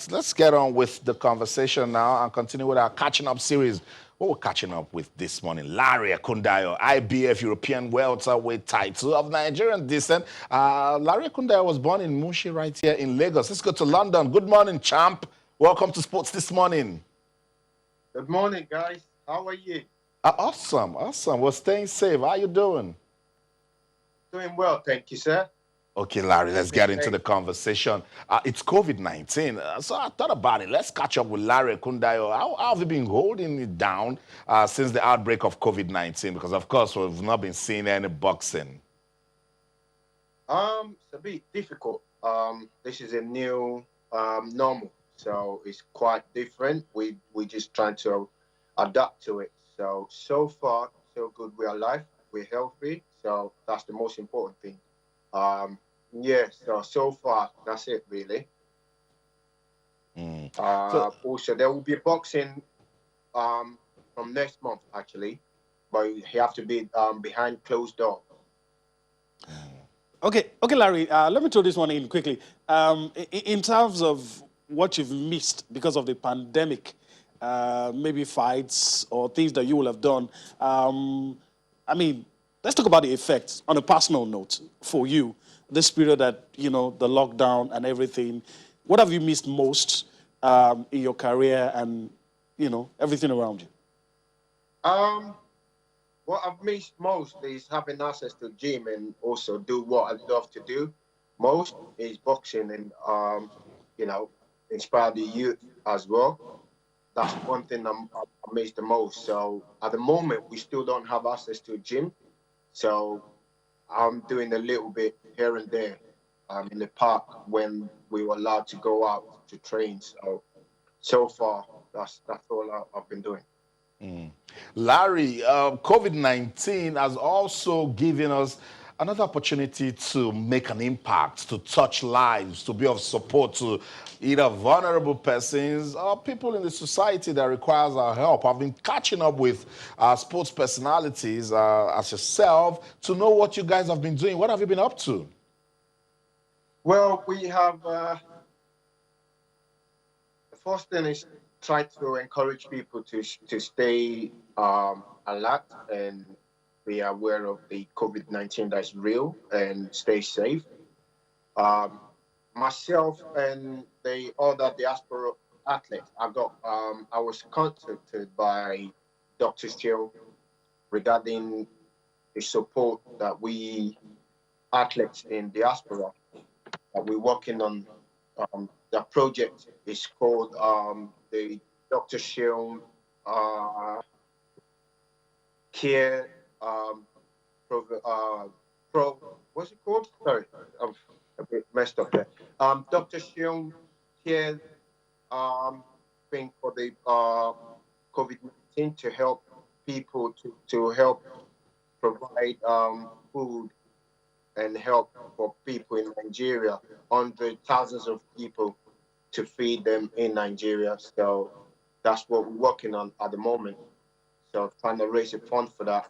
Let's get on with the conversation now and continue with our catching up series. What we're catching up with this morning, Larry Ekundayo, IBF European welterweight title of Nigerian descent. Larry Ekundayo was born in Mushi right here in Lagos. Let's go to London. Good morning, champ. Welcome to Sports This Morning. Good morning, guys. How are you? Awesome. We're staying safe. How you doing? Doing well, thank you, sir. Okay, Larry, let's Stay get into the safe. conversation. It's COVID-19, so I thought about it. Let's catch up with Larry Ekundayo. How have you been holding it down since the outbreak of COVID-19? Because, of course, we've not been seeing any boxing. It's a bit difficult. This is a new normal, so it's quite different. We just trying to adapt to it. So far, so good. We're alive. We're healthy. So that's the most important thing. Yeah. So far, that's it really. Mm. So, Also, there will be boxing from next month actually, but you have to be behind closed door. Okay, Larry. Let me throw this one in quickly. In terms of what you've missed because of the pandemic, maybe fights or things that you will have done. I mean, let's talk about the effects on a personal note for you. This period that the lockdown and everything. What have you missed most in your career and everything around you? Um, what I've missed most is having access to gym and also do what I love to do. Most is boxing and you know, inspire the youth as well. That's one thing I miss the most. So at the moment, we still don't have access to a gym. So I'm doing a little bit here and there in the park when we were allowed to go out to train. So far, that's all I've been doing. mm. Larry, COVID-19 has also given us another opportunity to make an impact, to touch lives, to be of support to either vulnerable persons or people in the society that requires our help. I've been catching up with sports personalities as yourself to know what you guys have been doing. What have you been up to? Well, we have the first thing is try to encourage people to stay alert and be aware of the COVID-19 that's real and stay safe. Um, Myself and the other diaspora athletes, I was contacted by Dr. Shield regarding the support that we athletes in diaspora that we're working on. The project is called the Dr. Shield Care Pro, what's it called? Sorry, I'm a bit messed up there. Dr. Shield Care thing for the COVID-19 to help people to help provide food and help for people in Nigeria, hundreds, thousands of people to feed them in Nigeria. So that's what we're working on at the moment. So trying to raise a fund for that.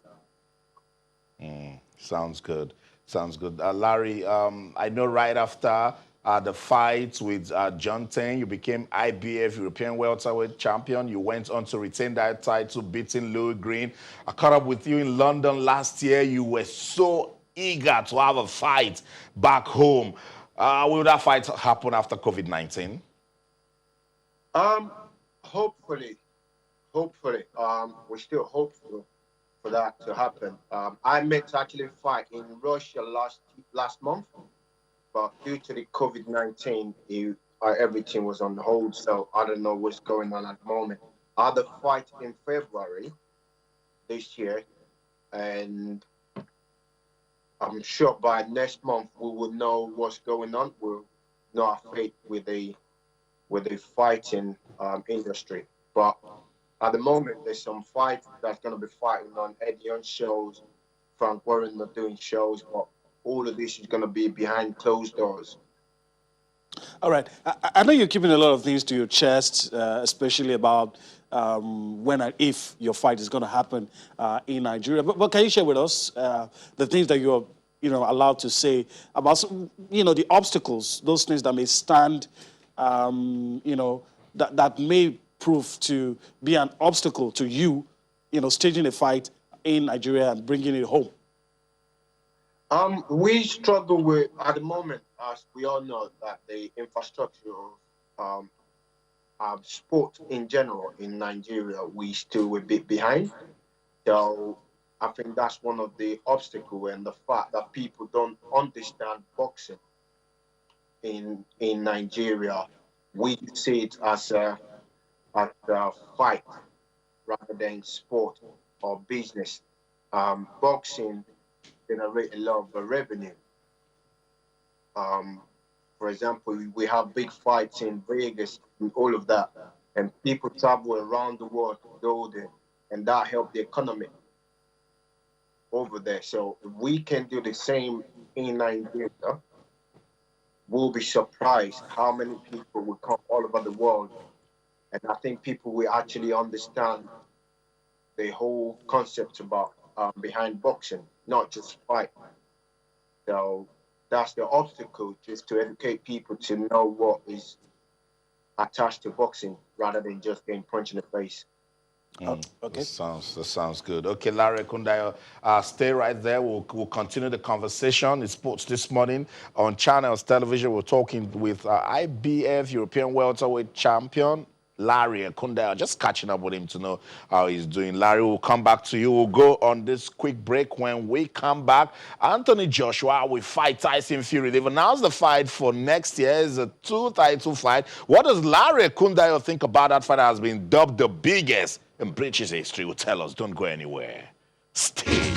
Sounds good. Sounds good. Larry, I know right after the fight with John Ten, you became IBF European welterweight champion. You went on to retain that title, beating Louis Green. I caught up with you in London last year. You were so eager to have a fight back home. Will that fight happen after COVID-19? Um, Hopefully, we're still hopeful for that to happen. I meant to actually fight in Russia last month, but due to the COVID-19, everything was on hold. So I don't know what's going on at the moment. I had a fight in February this year, and I'm sure by next month we will know what's going on. We'll know our fate with the fighting industry. But at the moment, there's some fight that's going to be fighting on Eddie on shows. Frank Warren not doing shows, but all of this is going to be behind closed doors. All right. I know you're keeping a lot of things to your chest, especially about when and if your fight is going to happen in Nigeria. But can you share with us the things that you're allowed to say about the obstacles, those things that may stand that may prove to be an obstacle to you, staging a fight in Nigeria and bringing it home? We struggle with at the moment, as we all know, that the infrastructure of sport in general in Nigeria, we still a bit behind. So I think that's one of the obstacles, and the fact that people don't understand boxing in Nigeria. We see it as a fight rather than sport or business. Boxing generate a lot of revenue. Um, for example, we have big fights in Vegas and all of that, and people travel around the world to go there, and that help the economy over there. So if we can do the same in Nigeria, we'll be surprised how many people will come all over the world. And I think people will actually understand the whole concept about behind boxing, not just fight. So that's the obstacle, just to educate people to know what is attached to boxing rather than just getting punched in the face. Okay. That sounds good. Okay, Larry Ekundayo, stay right there. We'll continue the conversation. It's sports this morning on Channels Television. We're talking with IBF European welterweight champion Larry Ekundayo. Just catching up with him to know how he's doing. Larry, we'll come back to you. We'll go on this quick break. When we come back, Anthony Joshua will fight Tyson Fury. They've announced the fight for next year. It's a two-title fight. What does Larry Ekundayo think about that fight that has been dubbed the biggest in British history? Will tell us. Don't go anywhere. Stay.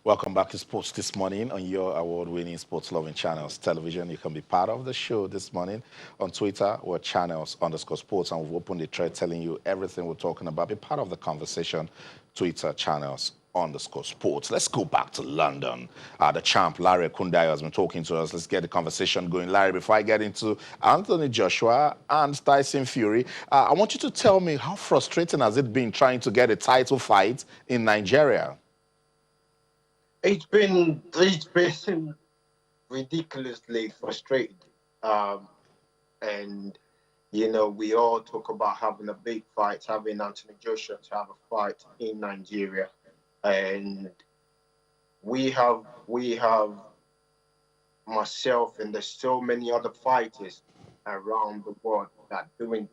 Welcome back to Sports This Morning on your award-winning sports-loving Channels Television. You can be part of the show this morning on Twitter. We're Channels_sports, and we've opened the thread telling you everything we're talking about. Be part of the conversation. Twitter, Channels_sports. Let's go back to London. The champ, Larry Ekundayo, has been talking to us. Let's get the conversation going. Larry, before I get into Anthony Joshua and Tyson Fury, I want you to tell me, how frustrating has it been trying to get a title fight in Nigeria? It's been ridiculously frustrating. And we all talk about having a big fight, having Anthony Joshua to have a fight in Nigeria, and we have myself, and there's so many other fighters around the world that doing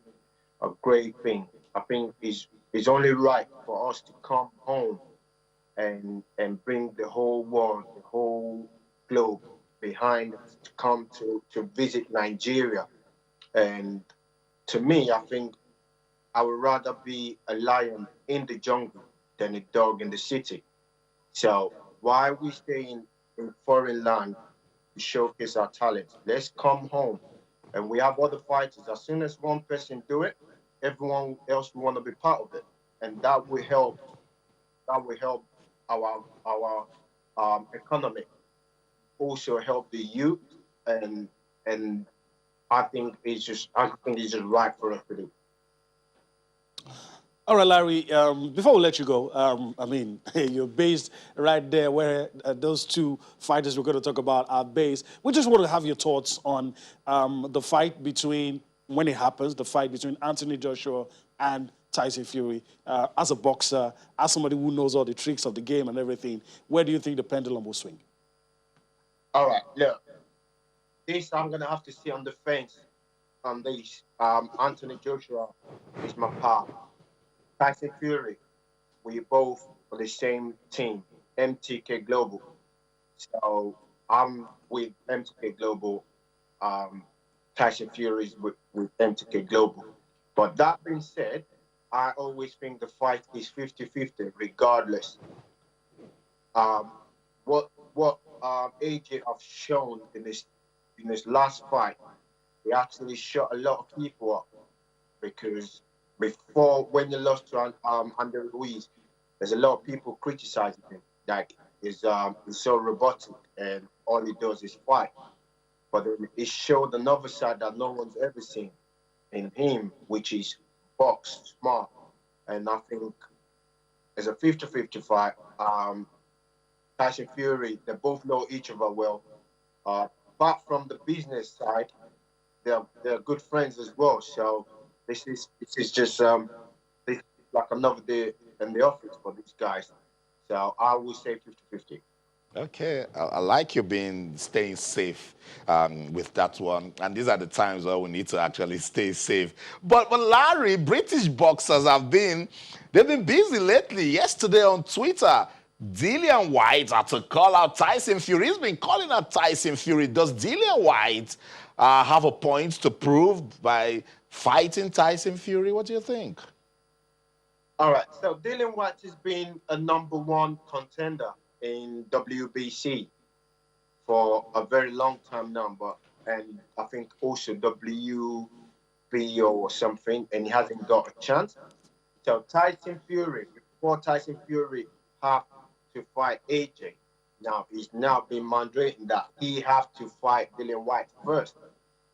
a great thing. I think it's only right for us to come home and bring the whole world, the whole globe behind us to come to visit Nigeria. And to me, I think I would rather be a lion in the jungle than a dog in the city. So why we stay in foreign land to showcase our talent? Let's come home. And we have other fighters. As soon as one person do it, everyone else will want to be part of it. And that will help our economy, also help the youth, and I think it's just right for us to do. All right, Larry, before we let you go, you're based right there where those two fighters we're going to talk about are based. We just want to have your thoughts on the fight between, when it happens, the fight between Anthony Joshua and Tyson Fury. As a boxer, as somebody who knows all the tricks of the game and everything, where do you think the pendulum will swing? All right, look, this I'm gonna have to see on the fence on this. Anthony Joshua is my pal. Tyson Fury, we both for the same team, MTK Global. So I'm with MTK Global. Um, Tyson Fury is with MTK Global. But that being said, I always think the fight is 50-50, regardless. Um, what AJ have shown in his last fight, he actually shot a lot of people up, because before, when you lost to Andre Ruiz, there's a lot of people criticizing him, like he's so robotic and all he does is fight. But then it showed another side that no one's ever seen in him, which is box smart. And I think it's a 50-50 fight. Tyson Fury, they both know each other well. Apart from the business side, they're good friends as well. So this is just this is like another day in the office for these guys. So I would say 50-50. Okay, I like you being staying safe with that one, and these are the times where we need to actually stay safe. But Larry, British boxers they've been busy lately. Yesterday on Twitter, Dillian White had to call out Tyson Fury. He's been calling out Tyson Fury. Does Dillian White have a point to prove by fighting Tyson Fury? What do you think? All right. So Dylan White has been a number one contender in WBC for a very long time now, and I think also WBO or something, and he hasn't got a chance. So Tyson Fury, before Tyson Fury have to fight AJ, now he's now been mandating that he have to fight Dylan White first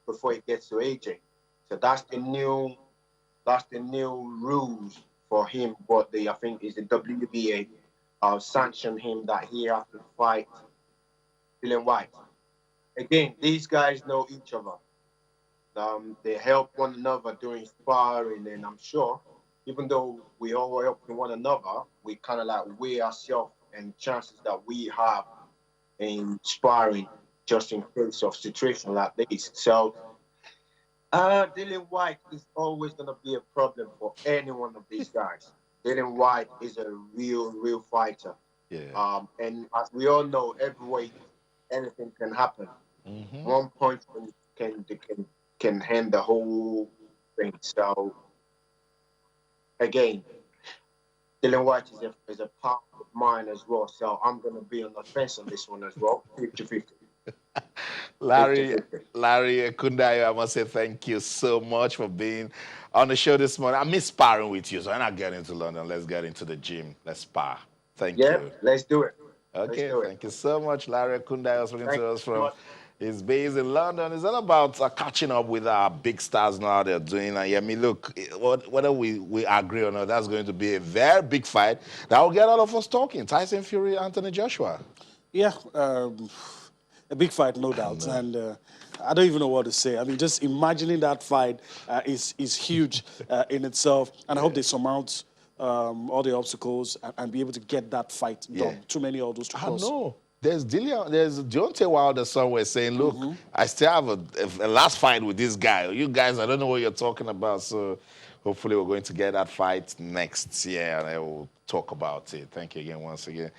before he gets to AJ. So that's the new rules for him. What they I think is the WBA sanctioned him that he has to fight Dylan White. Again, these guys know each other. They help one another during sparring, and I'm sure, even though we all helping one another, we kind of like weigh ourselves and chances that we have in sparring, just in case of situation like this. So, Dylan White is always going to be a problem for any one of these guys. Dylan White is a real fighter. Yeah. And as we all know, every weight, anything can happen. One punch can hand the whole thing. So again, Dylan White is a part of mine as well. So I'm gonna be on the fence on this one as well. 50-50. Larry, 50-50. Larry Ekundayo, I must say thank you so much for being on the show this morning. I miss sparring with you, so when I get into London, let's get into the gym. Let's spar. Thank Yeah, you. let's do it. Let's Okay, do it. thank you so much, Larry Ekundayo, speaking Thank to you us so from much. his base in London. It's all about catching up with our big stars now they're doing. And yeah, I mean, look, whether we agree or not, that's going to be a very big fight that will get all of us talking. Tyson Fury, Anthony Joshua. Yeah, a big fight, no doubt. And I don't even know what to say. I mean, just imagining that fight is huge in itself. And I hope they surmount all the obstacles and be able to get that fight done. Yeah. Too many hurdles to I cross. know. There's Deontay Wilder somewhere saying, look, I still have a last fight with this guy. You guys, I don't know what you're talking about. So hopefully we're going to get that fight next year and I will talk about it. Thank you again once again.